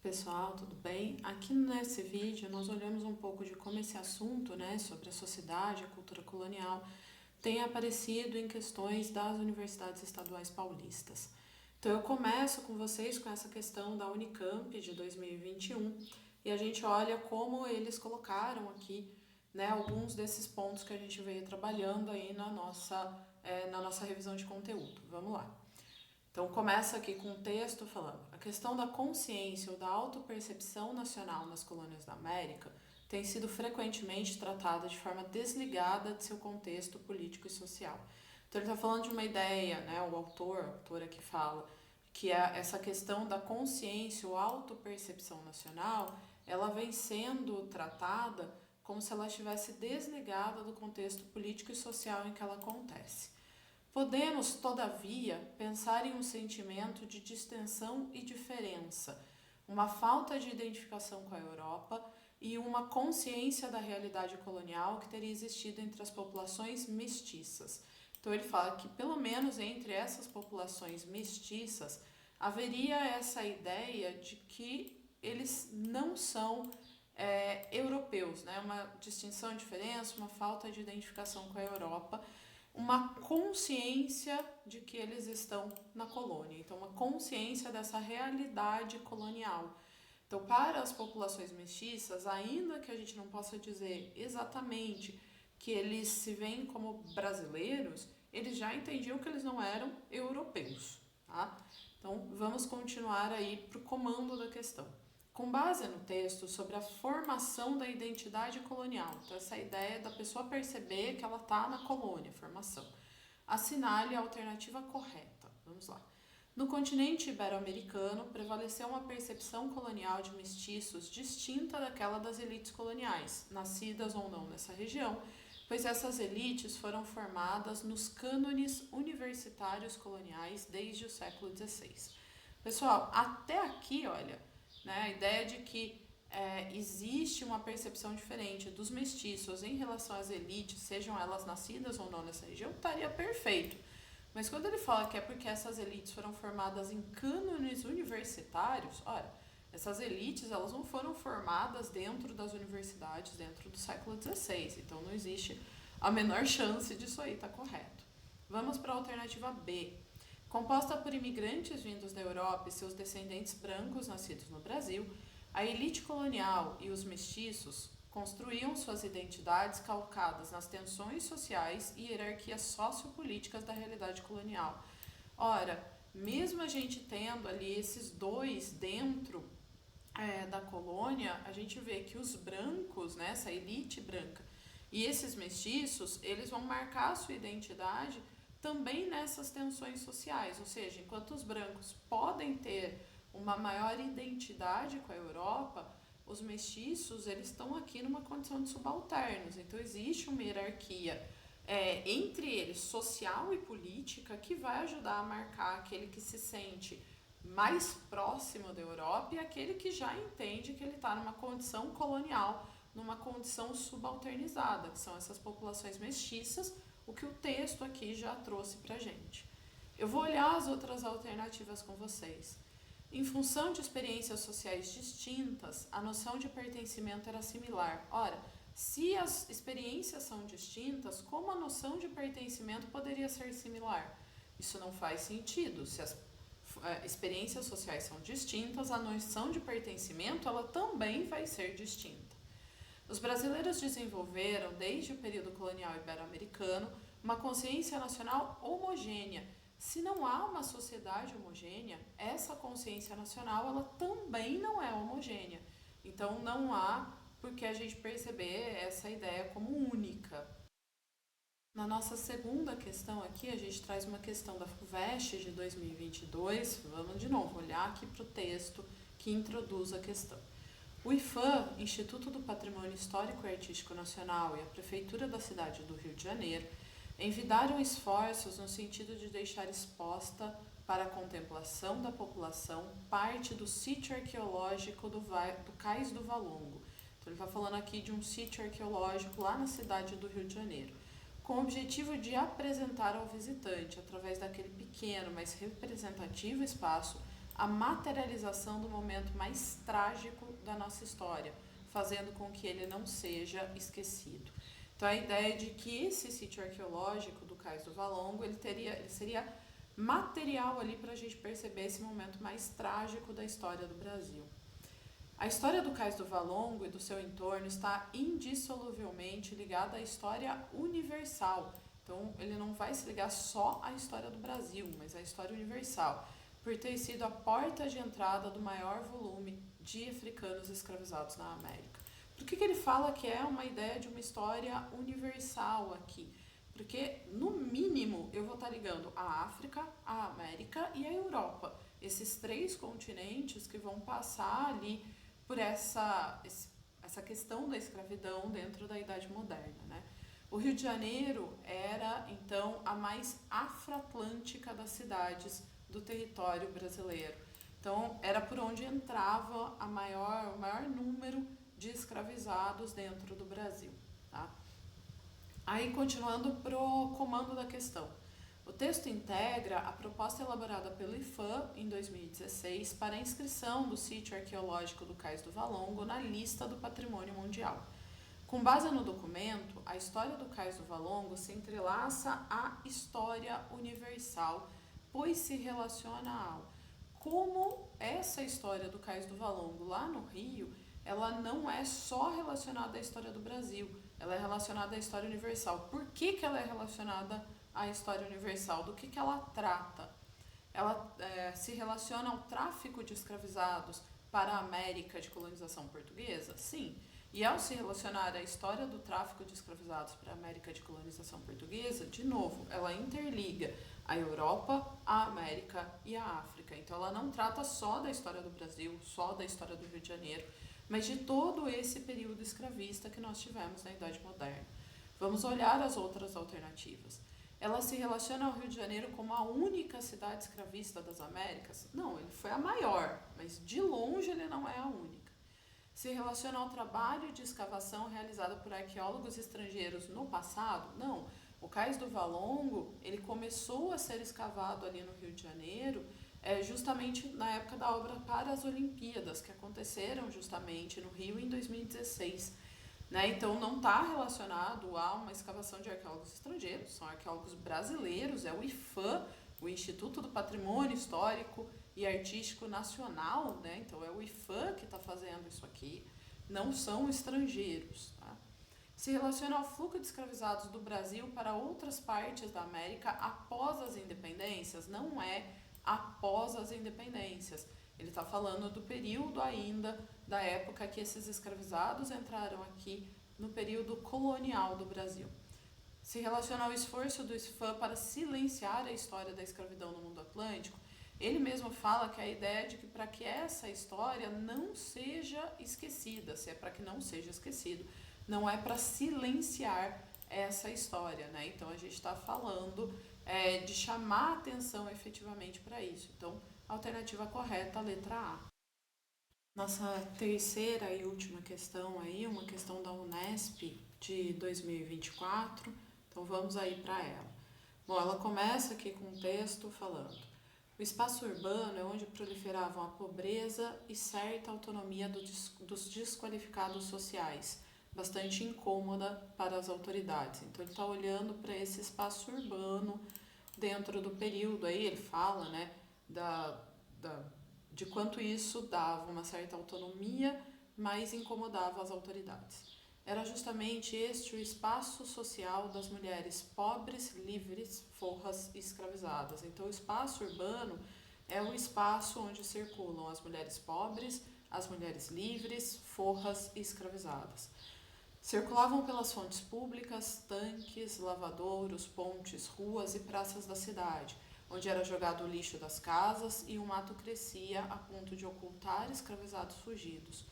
Pessoal, tudo bem? Aqui nesse vídeo nós olhamos um pouco de como esse assunto, sobre a sociedade, a cultura colonial, tem aparecido em questões das universidades estaduais paulistas. Então eu começo com vocês com essa questão da Unicamp de 2021 e a gente olha como eles colocaram aqui, alguns desses pontos que a gente veio trabalhando aí na nossa revisão de conteúdo. Vamos lá. Então começa aqui com um texto falando: a questão da consciência ou da autopercepção nacional nas colônias da América tem sido frequentemente tratada de forma desligada de seu contexto político e social. Então ele está falando de uma ideia, o autor, a autora que fala, que é essa questão da consciência ou autopercepção nacional, ela vem sendo tratada como se ela estivesse desligada do contexto político e social em que ela acontece. Podemos, todavia, pensar em um sentimento de distensão e diferença, uma falta de identificação com a Europa e uma consciência da realidade colonial que teria existido entre as populações mestiças. Então ele fala que, pelo menos entre essas populações mestiças, haveria essa ideia de que eles não são europeus, uma distinção, diferença, uma falta de identificação com a Europa, uma consciência de que eles estão na colônia, então uma consciência dessa realidade colonial. Então, para as populações mestiças, ainda que a gente não possa dizer exatamente que eles se veem como brasileiros, eles já entendiam que eles não eram europeus, tá? Então, vamos continuar aí para o comando da questão. Com base no texto sobre a formação da identidade colonial, então essa ideia da pessoa perceber que ela está na colônia, formação, assinale a alternativa correta. Vamos lá. No continente ibero-americano, prevaleceu uma percepção colonial de mestiços distinta daquela das elites coloniais, nascidas ou não nessa região, pois essas elites foram formadas nos cânones universitários coloniais desde o século XVI. Pessoal, até aqui, olha, a ideia de que existe uma percepção diferente dos mestiços em relação às elites, sejam elas nascidas ou não nessa região, estaria perfeito. Mas quando ele fala que é porque essas elites foram formadas em cânones universitários, ora, essas elites elas não foram formadas dentro das universidades dentro do século XVI, então não existe a menor chance disso aí estar correto. Vamos para a alternativa B. Composta por imigrantes vindos da Europa e seus descendentes brancos nascidos no Brasil, a elite colonial e os mestiços construíam suas identidades calcadas nas tensões sociais e hierarquias sociopolíticas da realidade colonial. Ora, mesmo a gente tendo ali esses dois dentro da colônia, a gente vê que os brancos, essa elite branca, e esses mestiços, eles vão marcar a sua identidade também nessas tensões sociais, ou seja, enquanto os brancos podem ter uma maior identidade com a Europa, os mestiços eles estão aqui numa condição de subalternos, então existe uma hierarquia entre eles, social e política, que vai ajudar a marcar aquele que se sente mais próximo da Europa e aquele que já entende que ele está numa condição colonial, numa condição subalternizada, que são essas populações mestiças, o que o texto aqui já trouxe para a gente. Eu vou olhar as outras alternativas com vocês. Em função de experiências sociais distintas, a noção de pertencimento era similar. Ora, se as experiências são distintas, como a noção de pertencimento poderia ser similar? Isso não faz sentido. Se as experiências sociais são distintas, a noção de pertencimento ela também vai ser distinta. Os brasileiros desenvolveram, desde o período colonial ibero-americano, uma consciência nacional homogênea. Se não há uma sociedade homogênea, essa consciência nacional ela também não é homogênea. Então não há por que a gente perceber essa ideia como única. Na nossa segunda questão aqui, a gente traz uma questão da FUVEST de 2022. Vamos de novo olhar aqui para o texto que introduz a questão. O IPHAN, Instituto do Patrimônio Histórico e Artístico Nacional, e a Prefeitura da cidade do Rio de Janeiro envidaram esforços no sentido de deixar exposta para a contemplação da população parte do sítio arqueológico do Cais do Valongo. Então ele está falando aqui de um sítio arqueológico lá na cidade do Rio de Janeiro, com o objetivo de apresentar ao visitante, através daquele pequeno, mas representativo espaço, a materialização do momento mais trágico da nossa história, fazendo com que ele não seja esquecido. Então a ideia de que esse sítio arqueológico do Cais do Valongo, ele seria material ali para a gente perceber esse momento mais trágico da história do Brasil. A história do Cais do Valongo e do seu entorno está indissoluvelmente ligada à história universal. Então, ele não vai se ligar só à história do Brasil, mas à história universal, por ter sido a porta de entrada do maior volume de africanos escravizados na América. Por que ele fala que é uma ideia de uma história universal aqui? Porque, no mínimo, eu vou estar ligando a África, a América e a Europa. Esses 3 continentes que vão passar ali por essa questão da escravidão dentro da Idade Moderna, né? O Rio de Janeiro era, então, a mais afroatlântica das cidades do território brasileiro. Então, era por onde entrava o maior número de escravizados dentro do Brasil, tá? Aí, continuando para o comando da questão. O texto integra a proposta elaborada pelo IPHAN em 2016 para a inscrição do sítio arqueológico do Cais do Valongo na lista do Patrimônio Mundial. Com base no documento, a história do Cais do Valongo se entrelaça à história universal, pois se relaciona ao como essa história do Cais do Valongo lá no Rio, ela não é só relacionada à história do Brasil, ela é relacionada à história universal. Por que ela é relacionada à história universal? Do que ela trata? Ela se relaciona ao tráfico de escravizados para a América de colonização portuguesa? Sim. E ao se relacionar à história do tráfico de escravizados para a América de colonização portuguesa, de novo, ela interliga a Europa, a América e a África. Então ela não trata só da história do Brasil, só da história do Rio de Janeiro, mas de todo esse período escravista que nós tivemos na Idade Moderna. Vamos olhar as outras alternativas. Ela se relaciona ao Rio de Janeiro como a única cidade escravista das Américas? Não, ele foi a maior, mas de longe ele não é a única. Se relaciona ao trabalho de escavação realizado por arqueólogos estrangeiros no passado? Não. O Cais do Valongo, ele começou a ser escavado ali no Rio de Janeiro justamente na época da obra para as Olimpíadas, que aconteceram justamente no Rio em 2016. Né? Então não está relacionado a uma escavação de arqueólogos estrangeiros, são arqueólogos brasileiros, é o IPHAN, o Instituto do Patrimônio Histórico e Artístico Nacional, né? Então é o IPHAN que está fazendo isso aqui, não são estrangeiros. Tá? Se relaciona ao fluxo de escravizados do Brasil para outras partes da América após as independências? Não é após as independências. Ele está falando do período ainda, da época que esses escravizados entraram aqui no período colonial do Brasil. Se relaciona ao esforço do IPHAN para silenciar a história da escravidão no mundo atlântico, ele mesmo fala que a ideia é de que para que essa história não seja esquecida, se é para que não seja esquecido, não é para silenciar essa história, né? Então a gente está falando de chamar atenção efetivamente para isso. Então, a alternativa correta, a letra A. Nossa terceira e última questão aí, uma questão da Unesp de 2024, então vamos aí para ela. Bom, ela começa aqui com um texto falando: o espaço urbano é onde proliferavam a pobreza e certa autonomia dos desqualificados sociais, bastante incômoda para as autoridades. Então ele está olhando para esse espaço urbano dentro do período, aí ele fala, né, de quanto isso dava uma certa autonomia, mas incomodava as autoridades. Era justamente este o espaço social das mulheres pobres, livres, forras e escravizadas. Então o espaço urbano é o espaço onde circulam as mulheres pobres, as mulheres livres, forras e escravizadas. Circulavam pelas fontes públicas, tanques, lavadouros, pontes, ruas e praças da cidade, onde era jogado o lixo das casas e o mato crescia a ponto de ocultar escravizados fugidos.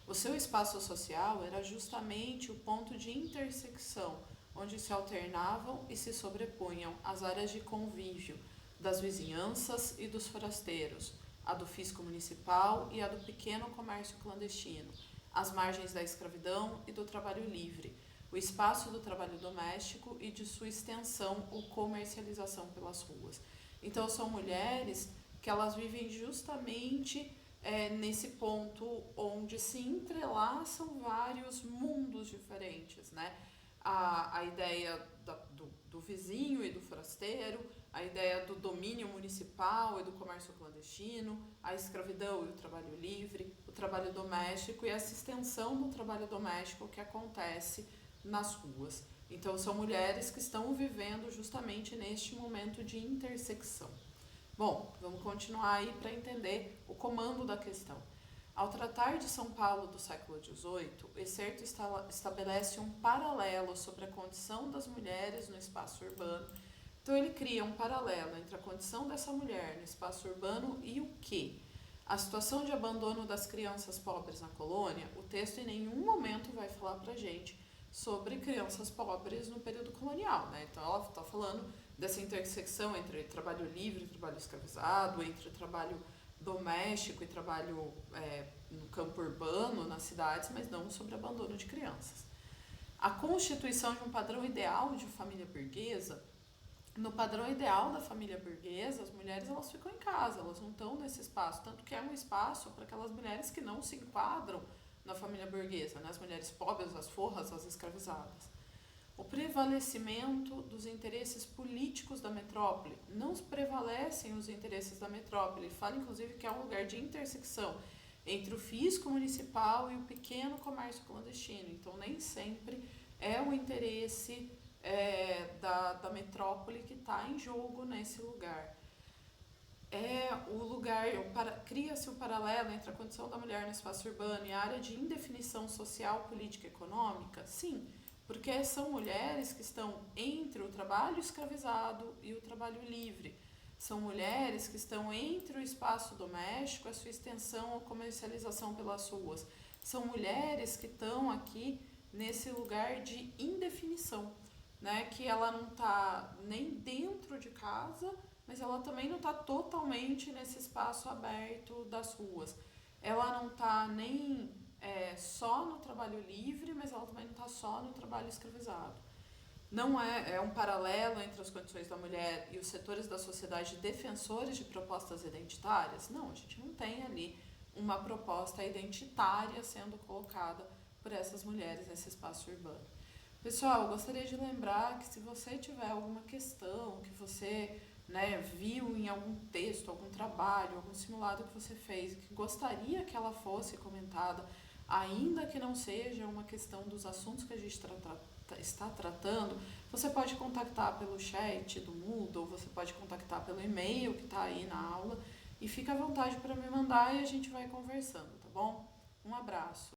O seu espaço social era justamente o ponto de intersecção, onde se alternavam e se sobrepunham as áreas de convívio das vizinhanças e dos forasteiros, a do fisco municipal e a do pequeno comércio clandestino, as margens da escravidão e do trabalho livre, o espaço do trabalho doméstico e de sua extensão ou comercialização pelas ruas. Então são mulheres que elas vivem justamente nesse ponto onde se entrelaçam vários mundos diferentes, né? A ideia do vizinho e do forasteiro, a ideia do domínio municipal e do comércio clandestino, a escravidão e o trabalho livre, o trabalho doméstico e essa extensão do trabalho doméstico que acontece nas ruas. Então, são mulheres que estão vivendo justamente neste momento de intersecção. Bom, vamos continuar aí para entender o comando da questão. Ao tratar de São Paulo do século XVIII, Excerto estabelece um paralelo sobre a condição das mulheres no espaço urbano. Então, ele cria um paralelo entre a condição dessa mulher no espaço urbano e o quê? A situação de abandono das crianças pobres na colônia. O texto em nenhum momento vai falar para a gente sobre crianças pobres no período colonial, né? Então, ela está falando dessa intersecção entre trabalho livre e trabalho escravizado, entre trabalho doméstico e trabalho no campo urbano, nas cidades, mas não sobre abandono de crianças. A constituição de um padrão ideal de família burguesa. No padrão ideal da família burguesa, as mulheres elas ficam em casa, elas não estão nesse espaço, tanto que é um espaço para aquelas mulheres que não se enquadram na família burguesa, né? As mulheres pobres, as forras, as escravizadas. O prevalecimento dos interesses políticos da metrópole. Não prevalecem os interesses da metrópole. Ele fala, inclusive, que é um lugar de intersecção entre o fisco municipal e o pequeno comércio clandestino. Então, nem sempre é o interesse da metrópole que está em jogo nesse lugar. Cria-se um paralelo entre a condição da mulher no espaço urbano e a área de indefinição social, política e econômica? Sim, porque são mulheres que estão entre o trabalho escravizado e o trabalho livre. São mulheres que estão entre o espaço doméstico, a sua extensão ou comercialização pelas ruas. São mulheres que estão aqui nesse lugar de indefinição, né? Que ela não está nem dentro de casa, mas ela também não está totalmente nesse espaço aberto das ruas. Ela não está nem só no trabalho livre, mas ela também não está só no trabalho escravizado. Não é um paralelo entre as condições da mulher e os setores da sociedade defensores de propostas identitárias? Não, a gente não tem ali uma proposta identitária sendo colocada por essas mulheres nesse espaço urbano. Pessoal, eu gostaria de lembrar que se você tiver alguma questão que você viu em algum texto, algum trabalho, algum simulado que você fez, que gostaria que ela fosse comentada, ainda que não seja uma questão dos assuntos que a gente está tratando, você pode contactar pelo chat do Moodle, você pode contactar pelo e-mail que está aí na aula, e fica à vontade para me mandar e a gente vai conversando, tá bom? Um abraço.